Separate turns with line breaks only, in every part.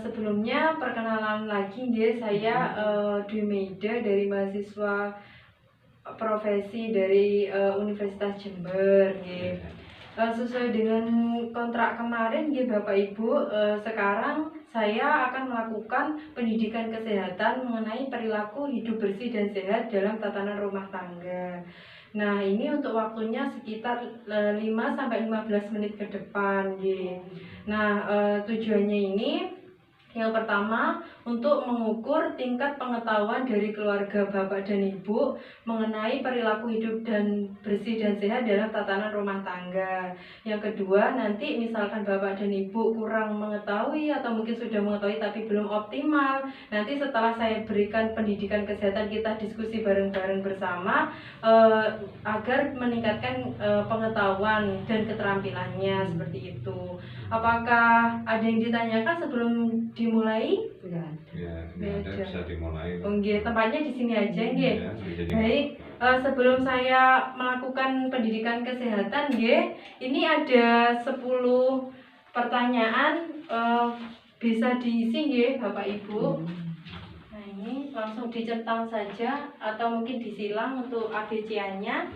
Sebelumnya perkenalan lagi nggih, saya Dwi Meida dari mahasiswa profesi dari Universitas Jember nggih. Sesuai dengan kontrak kemarin nggih Bapak Ibu, sekarang saya akan melakukan pendidikan kesehatan mengenai perilaku hidup bersih dan sehat dalam tatanan rumah tangga. Nah, ini untuk waktunya sekitar 5-15 menit ke depan nggih. Nah, tujuannya ini yang pertama, untuk mengukur tingkat pengetahuan dari keluarga Bapak dan Ibu mengenai perilaku hidup dan bersih dan sehat dalam tatanan rumah tangga. Yang kedua, nanti misalkan Bapak dan Ibu kurang mengetahui atau mungkin sudah mengetahui tapi belum optimal, nanti setelah saya berikan pendidikan kesehatan, kita diskusi bareng-bareng bersama agar meningkatkan pengetahuan dan keterampilannya seperti itu. Apakah ada yang ditanyakan sebelum dimulai?
Ya, ada, bisa dimulai.
Nggih, tempatnya di sini aja nggih.
Ya,
Baik, sebelum saya melakukan pendidikan kesehatan nggih, ini ada 10 pertanyaan, bisa diisi nggih Bapak Ibu. Nah, ini langsung dicentang saja atau mungkin disilang untuk ABC-nya.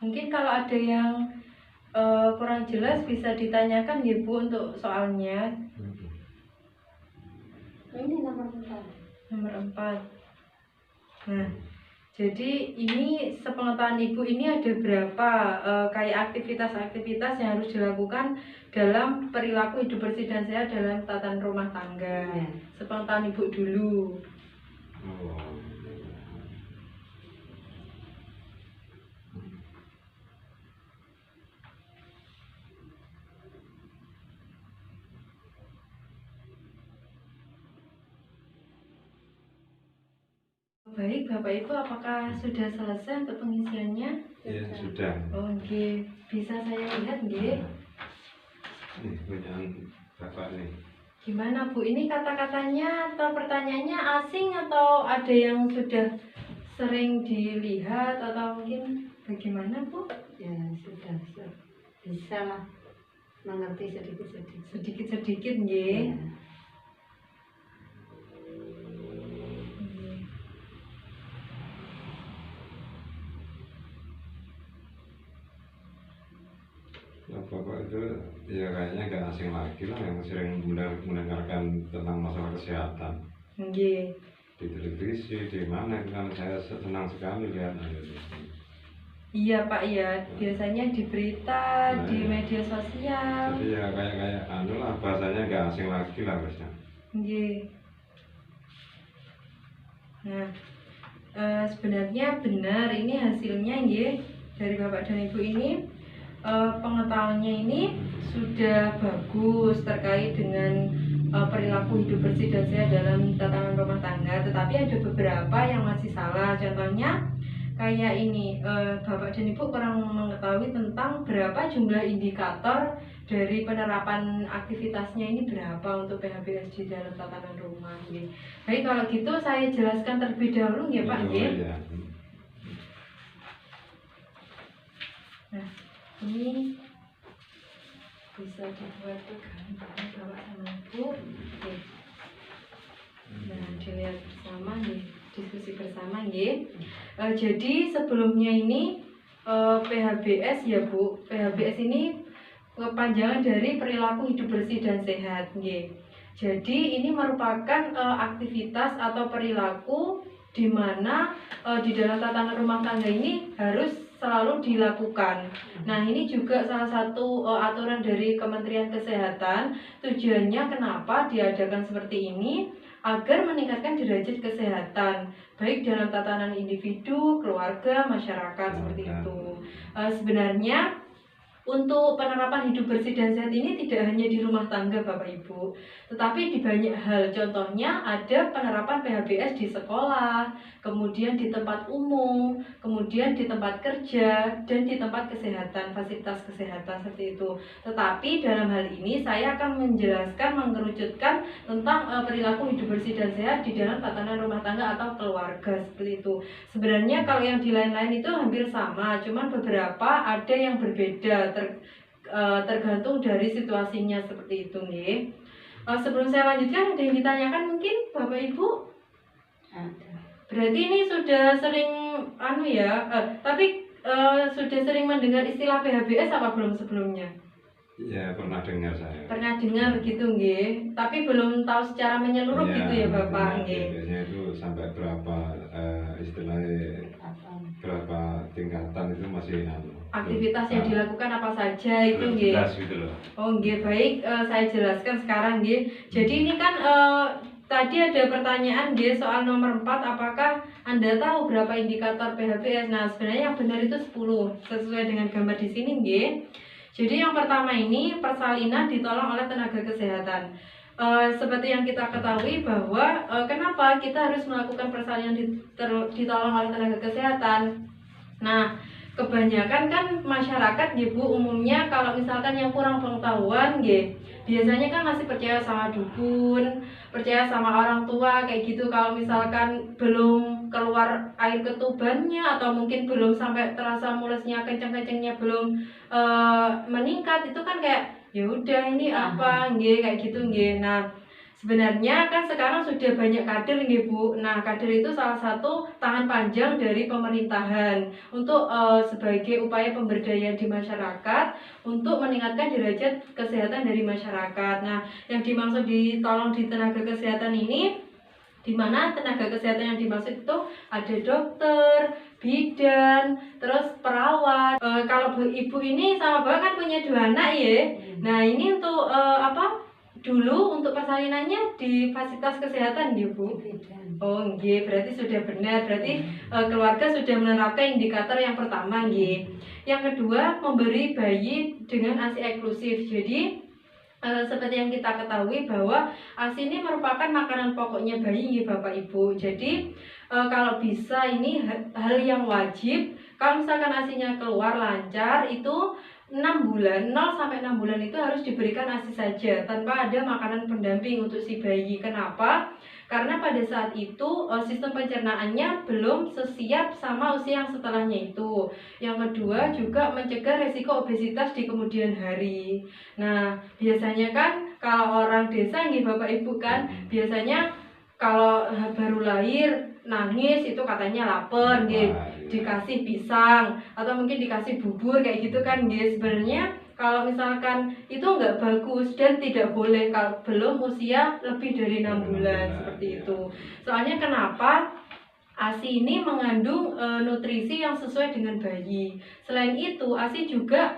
Mungkin kalau ada yang kurang jelas bisa ditanyakan ya Bu untuk soalnya.
Ini nomor 4.
Nomor 4. Nah, jadi ini sepengetahuan Ibu ini ada berapa kayak aktivitas-aktivitas yang harus dilakukan dalam perilaku hidup bersih dan sehat dalam tatanan rumah tangga.
Ya.
Sepengetahuan Ibu dulu. Baik, Bapak Ibu, apakah sudah selesai untuk pengisiannya?
Ya, sudah.
Oke, bisa saya lihat nggih?
Ini punyaan Bapak nih.
Gimana Bu, ini kata-katanya atau pertanyaannya asing atau ada yang sudah sering dilihat atau mungkin bagaimana Bu?
Ya sudah bisa lah mengerti sedikit-sedikit.
Sedikit-sedikit nggih.
Ya.
Nah, Bapak itu ya kayaknya nggak asing lagi lah yang sering mendengarkan tentang masalah kesehatan
Nggih.
di televisi, di mana kan saya senang sekali lihat itu.
Iya Pak ya, biasanya di berita,
Nah,
di
iya.
media sosial.
Jadi ya kayak anu lah, bahasanya nggak asing lagi lah Basnya.
Nggih. Nah, sebenarnya benar ini hasilnya nggih dari Bapak dan Ibu ini. Pengetahuannya ini sudah bagus terkait dengan perilaku hidup bersih dan sehat dalam tatanan rumah tangga, tetapi ada beberapa yang masih salah. Contohnya kayak ini, Bapak dan Ibu kurang mengetahui tentang berapa jumlah indikator dari penerapan aktivitasnya ini berapa untuk PHBS di dalam tatanan rumah. Nggih. Baik, kalau gitu saya jelaskan terlebih dahulu ya Pak. Nggih.
Iya.
Nah, ini bisa dibuat pegangan Bapak sama Ibu. Oke. Nah, dilihat bersama nih, diskusi bersama nggih. Jadi sebelumnya ini PHBS ya Bu. PHBS ini kepanjangan dari perilaku hidup bersih dan sehat nggih. Jadi ini merupakan aktivitas atau perilaku di mana di dalam tatanan rumah tangga ini harus selalu dilakukan. Nah, ini juga salah satu aturan dari Kementerian Kesehatan. Tujuannya kenapa diadakan seperti ini? Agar meningkatkan derajat kesehatan, baik dalam tatanan individu, keluarga, masyarakat, seperti itu. Sebenarnya untuk penerapan hidup bersih dan sehat ini tidak hanya di rumah tangga Bapak Ibu, tetapi di banyak hal. Contohnya ada penerapan PHBS di sekolah, kemudian di tempat umum, kemudian di tempat kerja, dan di tempat kesehatan, fasilitas kesehatan seperti itu. Tetapi dalam hal ini saya akan menjelaskan, mengerucutkan tentang perilaku hidup bersih dan sehat di dalam tatanan rumah tangga atau keluarga seperti itu. Sebenarnya kalau yang di lain-lain itu hampir sama, cuman beberapa ada yang berbeda tergantung dari situasinya seperti itu nggih. Sebelum saya lanjutkan, ada yang ditanyakan mungkin Bapak Ibu?
Ada.
Berarti ini sudah sering tapi sudah sering mendengar istilah PHBS apa belum sebelumnya?
Ya pernah dengar saya.
Pernah dengar begitu nggih, tapi belum tahu secara menyeluruh gitu ya Bapak nggih.
Biasanya itu sampai berapa istilahnya
Apa?
berapa tingkatan itu masih
Aktivitas yang dilakukan apa saja itu
belum
nggih.
jelas gitu loh.
Oh nggih, baik, saya jelaskan sekarang nggih. Jadi ini kan tadi ada pertanyaan nggih soal nomor 4, apakah Anda tahu berapa indikator PHBS? Nah, sebenarnya yang benar itu 10 sesuai dengan gambar di sini nggih. Jadi yang pertama ini persalinan ditolong oleh tenaga kesehatan. Seperti yang kita ketahui bahwa kenapa kita harus melakukan persalinan ditolong oleh tenaga kesehatan. Nah, kebanyakan kan masyarakat nggih Bu, umumnya kalau misalkan yang kurang pengetahuan nggih, biasanya kan masih percaya sama dukun, percaya sama orang tua kayak gitu. Kalau misalkan belum keluar air ketubannya atau mungkin belum sampai terasa mulusnya kenceng-kencengnya belum meningkat, itu kan kayak ya udah ini apa nggih kayak gitu nggih. Nah, sebenarnya kan sekarang sudah banyak kader nggih Bu. Nah, kader itu salah satu tangan panjang dari pemerintahan untuk sebagai upaya pemberdayaan di masyarakat untuk meningkatkan derajat kesehatan dari masyarakat. Nah, yang dimaksud ditolong di tenaga kesehatan ini, di mana tenaga kesehatan yang dimaksud itu ada dokter, bidan, terus perawat. Kalau ibu ini sama bapak kan punya 2 anak ya. Nah, ini untuk dulu untuk persalinannya di fasilitas kesehatan ya Bu? Oh nggih, berarti sudah benar. Berarti keluarga sudah menerapkan indikator yang pertama nggih. Yang kedua, memberi bayi dengan ASI eksklusif. Jadi seperti yang kita ketahui bahwa ASI ini merupakan makanan pokoknya bayi nggih Bapak Ibu. Jadi kalau bisa ini hal yang wajib. Kalau misalkan ASI-nya keluar lancar, itu 6 bulan, 0 sampai 6 bulan itu harus diberikan ASI saja tanpa ada makanan pendamping untuk si bayi. Kenapa? Karena pada saat itu sistem pencernaannya belum sesiap sama usia yang setelahnya itu. Yang kedua juga mencegah resiko obesitas di kemudian hari. Nah, biasanya kan kalau orang desa nih Bapak Ibu kan, biasanya kalau baru lahir nangis itu katanya lapar nggih, dikasih pisang atau mungkin dikasih bubur kayak gitu kan nggih. Sebenarnya kalau misalkan itu nggak bagus dan tidak boleh kalau belum usia lebih dari 6 bulan seperti itu. Soalnya kenapa? ASI ini mengandung nutrisi yang sesuai dengan bayi. Selain itu, ASI juga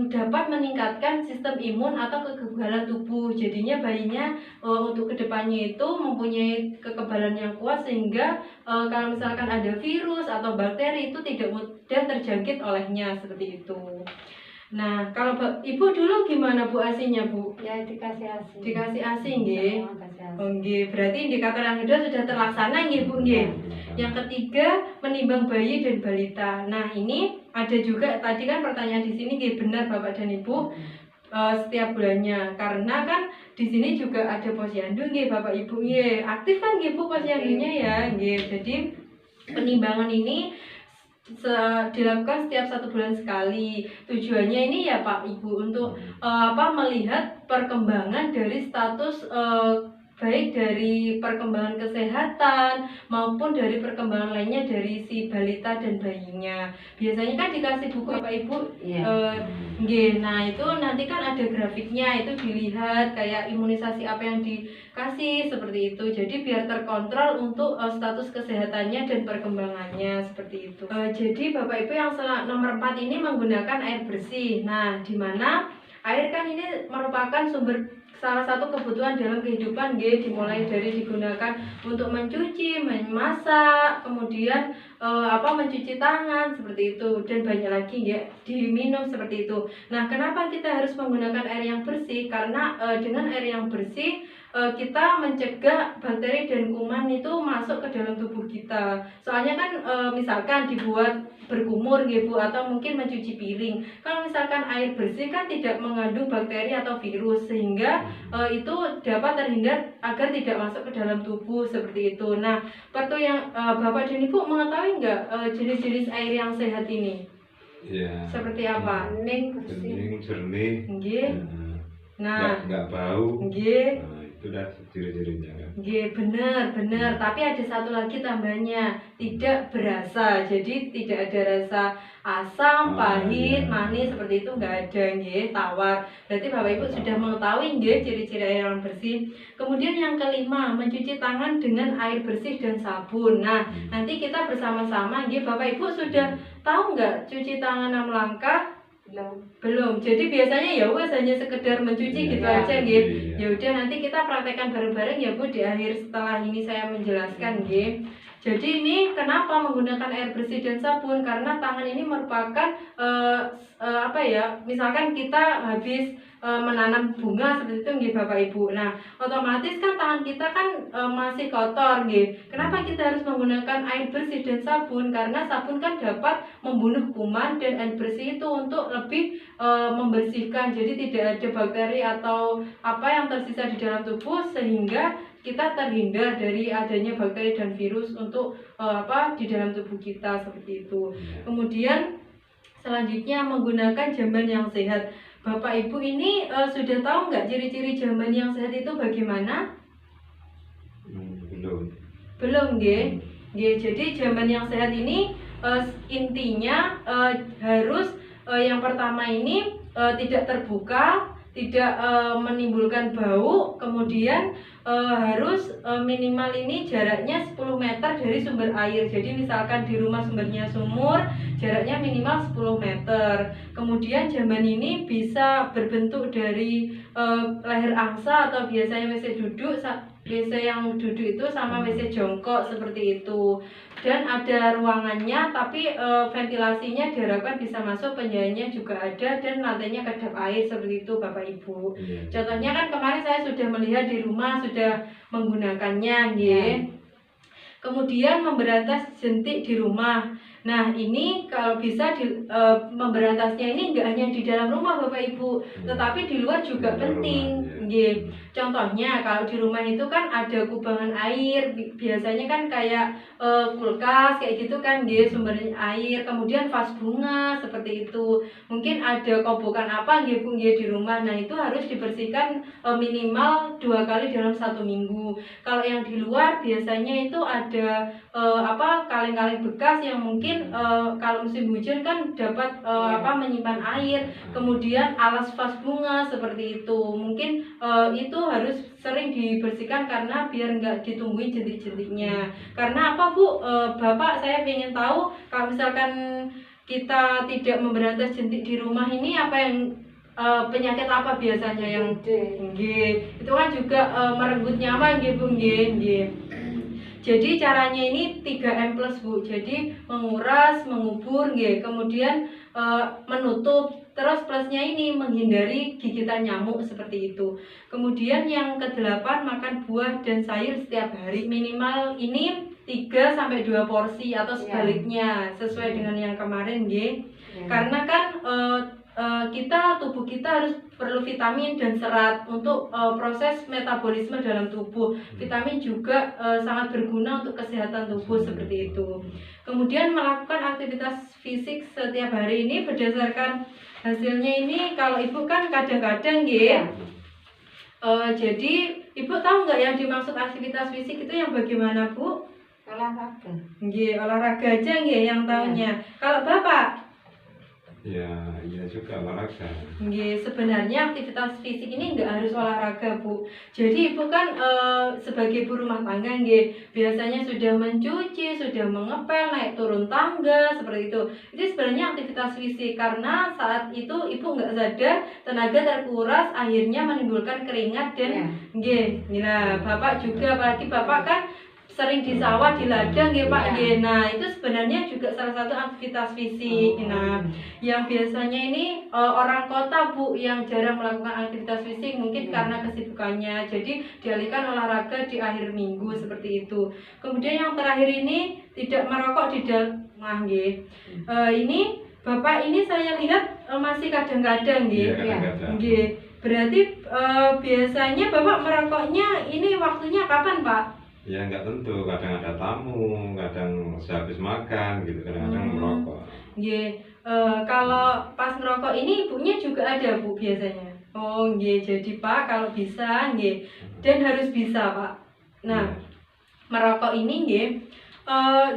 dapat meningkatkan sistem imun atau kekebalan tubuh. Jadinya bayinya untuk kedepannya itu mempunyai kekebalan yang kuat sehingga kalau misalkan ada virus atau bakteri itu tidak mudah terjangkit olehnya seperti itu. Nah, kalau Ibu dulu gimana Bu ASI-nya Bu?
Ya dikasih ASI.
Dikasih ASI nggih.
Kasih ASI.
Oh nggih, berarti indikator yang kedua sudah terlaksana nggih Bu nggih. Yang ketiga, menimbang bayi dan balita. Nah, ini ada juga tadi kan pertanyaan di sini nggih, benar Bapak dan Ibu setiap bulannya. Karena kan di sini juga ada posyandu nggih Bapak Ibu nggih. Aktif kan nggih Bu posyandunya ya nggih. Jadi penimbangan ini dilakukan setiap 1 bulan sekali. Tujuannya ini ya Pak Ibu untuk melihat perkembangan dari status baik dari perkembangan kesehatan maupun dari perkembangan lainnya dari si balita dan bayinya. Biasanya kan dikasih buku Bapak Ibu. Nggih. Nah, itu nanti kan ada grafiknya, itu dilihat kayak imunisasi apa yang dikasih seperti itu. Jadi biar terkontrol untuk status kesehatannya dan perkembangannya seperti itu. Jadi Bapak Ibu yang nomor 4 ini menggunakan air bersih. Nah, di mana air kan ini merupakan sumber salah satu kebutuhan dalam kehidupan nggih, dimulai dari digunakan untuk mencuci, memasak, kemudian mencuci tangan seperti itu, dan banyak lagi nggih, diminum seperti itu. Nah, kenapa kita harus menggunakan air yang bersih? Karena dengan air yang bersih kita mencegah bakteri dan kuman itu masuk ke dalam tubuh kita. Soalnya kan misalkan dibuat berkumur gitu Bu, atau mungkin mencuci piring. Kalau misalkan air bersih kan tidak mengandung bakteri atau virus, sehingga itu dapat terhindar agar tidak masuk ke dalam tubuh seperti itu. Nah, waktu yang Bapak dan Ibu mengetahui nggak jenis-jenis air yang sehat ini?
Iya.
Seperti apa?
Bening, bersih.
Bening, jernih.
Nggih. Nah,
nggak bau.
nggih.
Nah, itu dah ciri-cirinya kan.
Nggih, benar. Tapi ada satu lagi tambahannya, tidak berasa. Jadi tidak ada rasa asam, pahit,
iya.
manis seperti itu nggak ada nggih, tawar. Berarti Bapak Ibu sudah mengetahui nggih ciri-ciri air yang bersih. Kemudian yang kelima, mencuci tangan dengan air bersih dan sabun. Nah, nanti kita bersama-sama nggih, Bapak Ibu sudah tahu nggak cuci tangan 6 langkah? Belum. Jadi biasanya ya wes hanya sekedar mencuci gitu
Iya.
aja nggih.
Iya.
Ya udah, nanti kita praktekkan bareng-bareng ya Bu di akhir setelah ini saya menjelaskan nggih. Jadi ini kenapa menggunakan air bersih dan sabun? Karena tangan ini merupakan misalkan kita habis menanam bunga seperti itu nggih Bapak Ibu. Nah, otomatis kan tangan kita kan masih kotor nggih. Kenapa kita harus menggunakan air bersih dan sabun? Karena sabun kan dapat membunuh kuman, dan air bersih itu untuk lebih membersihkan. Jadi tidak ada bakteri atau apa yang tersisa di dalam tubuh, sehingga kita terhindar dari adanya bakteri dan virus untuk di dalam tubuh kita seperti itu. Kemudian selanjutnya menggunakan jamban yang sehat. Bapak Ibu ini sudah tahu nggak ciri-ciri jamban yang sehat itu bagaimana?
Belum.
Belum nggih. Nggih, jadi jamban yang sehat ini intinya harus yang pertama ini tidak terbuka, tidak menimbulkan bau, kemudian harus minimal ini jaraknya 10 meter dari sumber air. Jadi misalkan di rumah sumbernya sumur, jaraknya minimal 10 meter. Kemudian jamban ini bisa berbentuk dari leher angsa atau biasanya WC duduk, WC yang duduk itu sama WC jongkok seperti itu. Dan ada ruangannya, tapi ventilasinya diharapkan bisa masuk, penjahitnya juga ada, dan lantainya kedap air seperti itu Bapak Ibu. Contohnya kan kemarin saya sudah melihat di rumah sudah menggunakannya nggih. Kemudian memberantas jentik di rumah. Nah, ini kalau bisa memberantasnya ini enggak hanya di dalam rumah Bapak Ibu, tetapi di luar juga penting nggih. Contohnya kalau di rumah itu kan ada kubangan air, biasanya kan kayak kulkas kayak gitu kan nggih, sumber air, kemudian vas bunga seperti itu. Mungkin ada kobokan apa nggih Bu nggih di rumah. Nah, itu harus dibersihkan minimal 2 kali dalam 1 minggu. Kalau yang di luar biasanya itu ada kaleng-kaleng bekas yang mungkin kalau musim hujan kan dapat menyimpan air. Kemudian alas vas bunga seperti itu. Mungkin itu harus sering dibersihkan karena biar nggak ditumbuhin jentik-jentiknya. Karena apa Bu? Bapak, saya ingin tahu kalau misalkan kita tidak memberantas jentik di rumah ini, apa yang penyakit apa biasanya yang nggih? Itu kan juga merenggut nyawa nggih Bu nggih. Jadi caranya ini 3M plus Bu. Jadi menguras, mengubur nggih, kemudian menutup, terus plusnya ini menghindari gigitan nyamuk seperti itu. Kemudian yang ke-8, makan buah dan sayur setiap hari, minimal ini 3 sampai 2 porsi atau sebaliknya, sesuai dengan yang kemarin nggih. Karena kan tubuh kita harus perlu vitamin dan serat untuk proses metabolisme dalam tubuh. Vitamin juga sangat berguna untuk kesehatan tubuh seperti itu. Kemudian melakukan aktivitas fisik setiap hari ini berdasarkan hasilnya ini, kalau Ibu kan kadang-kadang nggih. Jadi Ibu tahu nggak yang dimaksud aktivitas fisik itu yang bagaimana Bu?
Olahraga.
Nggih, olahraga aja nggih yang tahunya. Kalau Bapak?
Ya, iya juga olahraga.
Nggih, sebenarnya aktivitas fisik ini nggak harus olahraga, Bu. Jadi Ibu kan sebagai ibu rumah tangga nggih, biasanya sudah mencuci, sudah mengepel, naik turun tangga, seperti itu. Itu sebenarnya aktivitas fisik karena saat itu Ibu nggak sadar tenaga terkuras akhirnya menimbulkan keringat dan
Ya.
nggih. Nah, Bapak juga apalagi Bapak kan sering di sawah, di ladang nggih Pak
Ya.
nggih. Nah, itu sebenarnya juga salah satu aktivitas fisik. Nah, yang biasanya ini orang kota Bu yang jarang melakukan aktivitas fisik mungkin karena kesibukannya, jadi dialihkan olahraga di akhir minggu seperti itu. Kemudian yang terakhir ini tidak merokok di dalam nggih. Ini Bapak ini saya lihat masih kadang-kadang nggih.
Iya, kadang-kadang.
Nggih. Berarti biasanya Bapak merokoknya ini waktunya kapan Pak?
Ya nggak tentu, kadang ada tamu, kadang sehabis makan gitu, kadang-kadang merokok.
Nggih. Kalau pas ngerokok ini ibunya juga ada Bu biasanya. Oh nggih, jadi Pak kalau bisa nggih dan harus bisa Pak. Nah, merokok ini nggih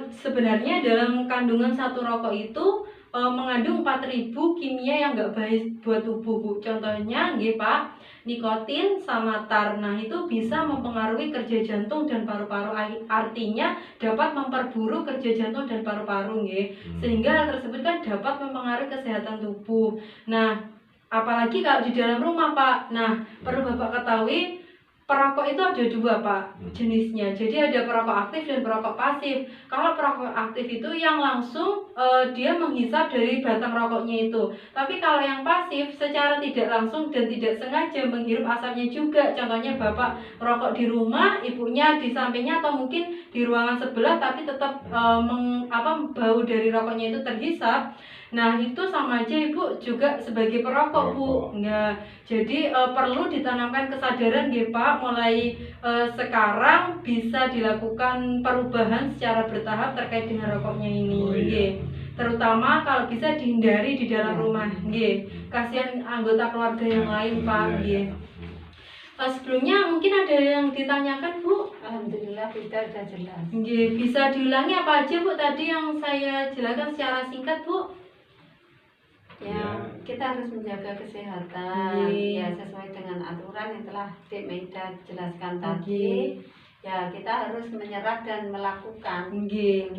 sebenarnya dalam kandungan satu rokok itu mengandung 4.000 kimia yang nggak baik buat tubuh Bu. Contohnya nggih Pak, nikotin sama tar. Nah, itu bisa mempengaruhi kerja jantung dan paru-paru. Artinya dapat memperburuk kerja jantung dan paru-paru nggih. Sehingga hal tersebut kan dapat mempengaruhi kesehatan tubuh. Nah, apalagi kalau di dalam rumah Pak. Nah, perlu Bapak ketahui perokok itu ada dua Pak jenisnya. Jadi ada perokok aktif dan perokok pasif. Kalau perokok aktif itu yang langsung dia menghisap dari batang rokoknya itu. Tapi kalau yang pasif secara tidak langsung dan tidak sengaja menghirup asapnya juga. Contohnya Bapak merokok di rumah, ibunya di sampingnya atau mungkin di ruangan sebelah tapi tetap bau dari rokoknya itu terhisap. Nah, itu sama aja Ibu juga sebagai perokok Bu. Nah, jadi perlu ditanamkan kesadaran nggih Pak, mulai sekarang bisa dilakukan perubahan secara bertahap terkait dengan rokoknya ini nggih. Terutama kalau bisa dihindari di dalam rumah nggih. Kasihan anggota keluarga yang lain Pak nggih. Sebelumnya mungkin ada yang ditanyakan Bu?
Alhamdulillah kita sudah jelas.
Nggih, bisa diulangi apa aja Bu tadi yang saya jelaskan secara singkat Bu?
Ya, kita harus menjaga kesehatan ya sesuai dengan aturan yang telah Dek Maida jelaskan tadi. Ya, kita harus menyerap dan melakukan.
Nggih.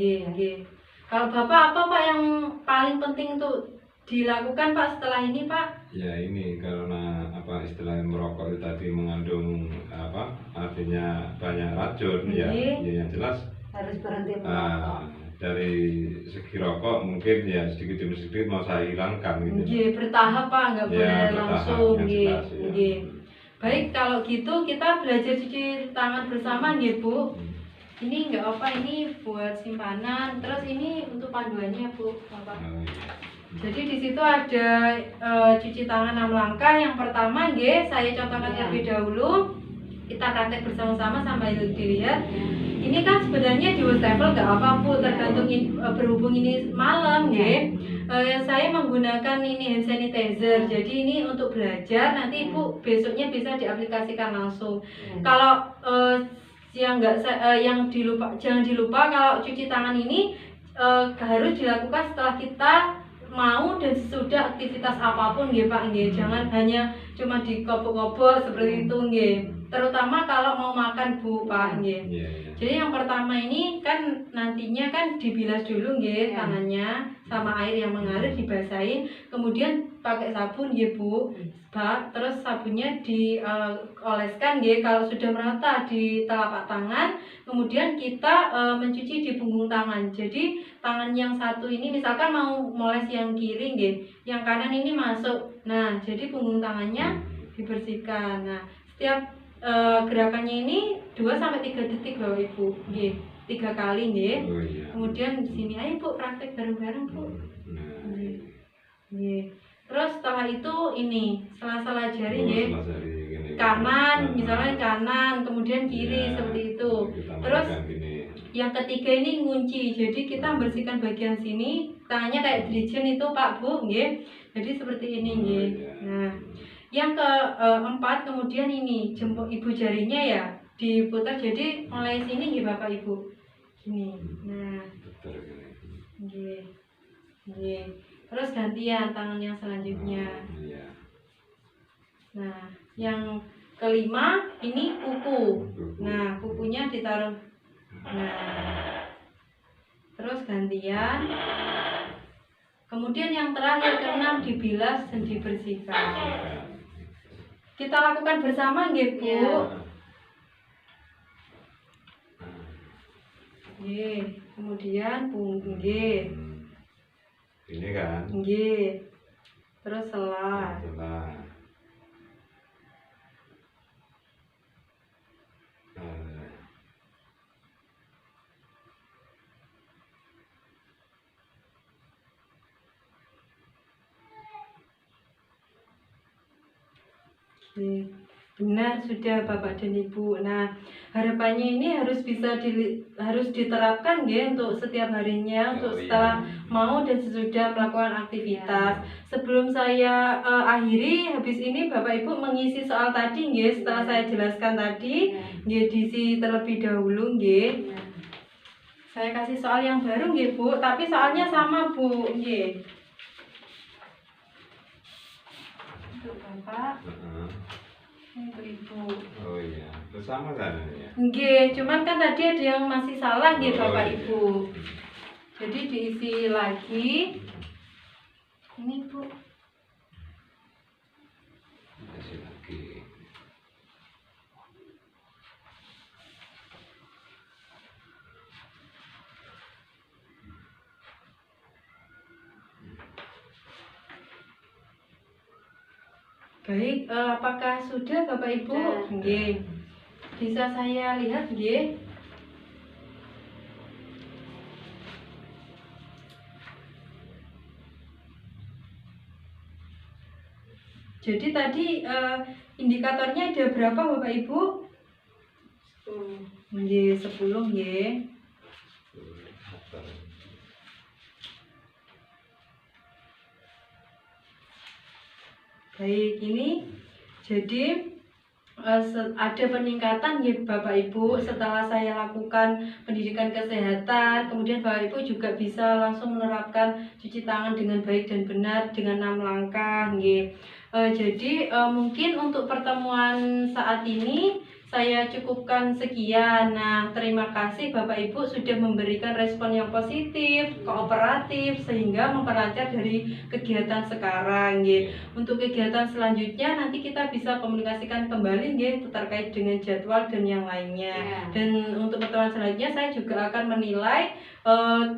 Kalau Bapak apa Pak yang paling penting untuk dilakukan Pak setelah ini Pak?
Ya ini karena apa istilahnya merokok itu tadi mengandung apa artinya banyak racun ya yang jelas
harus berhenti merokok.
Dari segi rokok mungkin ya sedikit demi sedikit mau saya hilangkan gitu.
Nggih, bertahap Pak, nggak boleh langsung nggih. Baik, kalau gitu kita belajar cuci tangan bersama nggih Bu. Ini nggak apa, ini buat simpanan. Terus ini untuk panduannya Bu, Bapak. Jadi di situ ada cuci tangan 6 langkah. Yang pertama nggih, saya contohkan terlebih dahulu. Kita praktek bersama-sama sampai dilihat. Ini kan sebenarnya di wastafel nggak apa Bu, tergantung berhubung ini malam nggih. Saya menggunakan ini hand sanitizer. Jadi ini untuk belajar, nanti Ibu besoknya bisa diaplikasikan langsung. Kalau jangan dilupa kalau cuci tangan ini harus dilakukan setelah kita mau dan sesudah aktivitas apapun nggih Pak nggih. Jangan hanya cuma dikopok-kopok seperti itu nggih. Terutama kalau mau makan Bu Pak nggih. Jadi yang pertama ini kan nantinya kan dibilas dulu nggih tangannya sama air yang mengalir dibasahin, kemudian pakai sabun nggih Bu. Terus sabunnya dioleskan nggih kalau sudah merata di telapak tangan, kemudian kita mencuci di punggung tangan. Jadi tangan yang satu ini misalkan mau moles yang kiri nggih, yang kanan ini masuk. Nah, jadi punggung tangannya dibersihkan. Nah, setiap gerakannya ini 2-3 detik Bapak Ibu nggih. 3 kali nggih. Kemudian di sini ayo Bu praktek bareng-bareng Bu. Nggih. Terus setelah itu ini sela-sela jari nggih. Kanan, misalnya kanan, kemudian kiri seperti itu. Terus yang ketiga ini ngunci. Jadi kita membersihkan bagian sini, tangannya kayak dirijen itu Pak Bu nggih. Jadi seperti ini nggih. Nah, yang keempat kemudian ini jempol ibu jarinya ya diputar, jadi mulai sini nggih Bapak Ibu. Gini. Nah. Nggih. Terus gantian tangan yang selanjutnya.
Iya.
Nah, yang kelima ini kuku. Nah, kukunya ditaruh. Nah, terus gantian. Kemudian yang terakhir keenam dibilas dan dibersihkan. Kita lakukan bersama nggih, Bu.
Iya.
Nggih. Kemudian punggung nggih.
Ini kan.
Nggih. Terus selah.
Selah.
Oke, benar sudah Bapak dan Ibu. Nah, harapannya ini harus harus diterapkan ya untuk setiap harinya, untuk setelah mau dan sesudah melakukan aktivitas. Sebelum saya akhiri, habis ini Bapak Ibu mengisi soal tadi ya, setelah saya jelaskan tadi, ya diisi terlebih dahulu ya. Saya kasih soal yang baru ya Bu, tapi soalnya sama Bu, ya. Untuk Bapak, untuk Ibu.
Oh iya, bersama kan ya.
Nggih, cuman kan tadi ada yang masih salah nggih Bapak Ibu. Jadi diisi lagi. Ini Bu.
Isi lagi.
Baik, apakah sudah Bapak Ibu? Nggih. Bisa saya lihat nggih? Jadi tadi indikatornya ada berapa Bapak Ibu? 10. Nggih, 10 nggih. Baik, ini jadi ada peningkatan ya Bapak Ibu setelah saya lakukan pendidikan kesehatan. Kemudian Bapak Ibu juga bisa langsung menerapkan cuci tangan dengan baik dan benar dengan 6 langkah nggih. Jadi mungkin untuk pertemuan saat ini saya cukupkan sekian. Nah, terima kasih Bapak Ibu sudah memberikan respon yang positif, kooperatif sehingga memperlancar dari kegiatan sekarang nggih. Untuk kegiatan selanjutnya nanti kita bisa komunikasikan kembali nggih terkait dengan jadwal dan yang lainnya. Dan untuk pertemuan selanjutnya saya juga akan menilai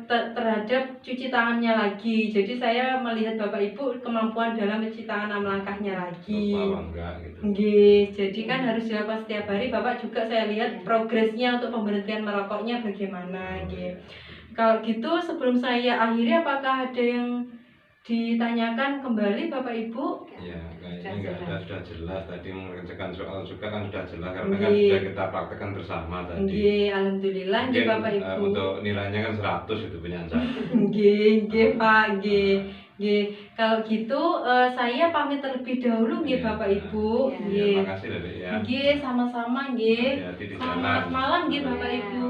terhadap cuci tangannya lagi. Jadi saya melihat Bapak Ibu kemampuan dalam mencuci tangan 6 langkahnya lagi. Nggih, jadi kan harus dilakukan setiap hari. Bapak juga saya lihat progresnya untuk pemberhentian merokoknya bagaimana nggih. Kalau gitu sebelum saya akhiri apakah ada yang ditanyakan kembali Bapak Ibu?
Ya, kayaknya sudah jelas tadi mengerjakan soal juga kan sudah jelas karena kan sudah kita praktekkan bersama tadi.
Nggih, alhamdulillah nggih Bapak Ibu.
Untuk nilainya kan 100 itu punya saya.
Nggih Pak, nggih. Nggih, kalau gitu saya pamit terlebih dahulu nggih Bapak Ibu.
Nggih. Terima kasih Dek ya.
Nggih, sama-sama nggih.
Hati-hati di
Selamat
jalan.
malam nggih Bapak Ibu.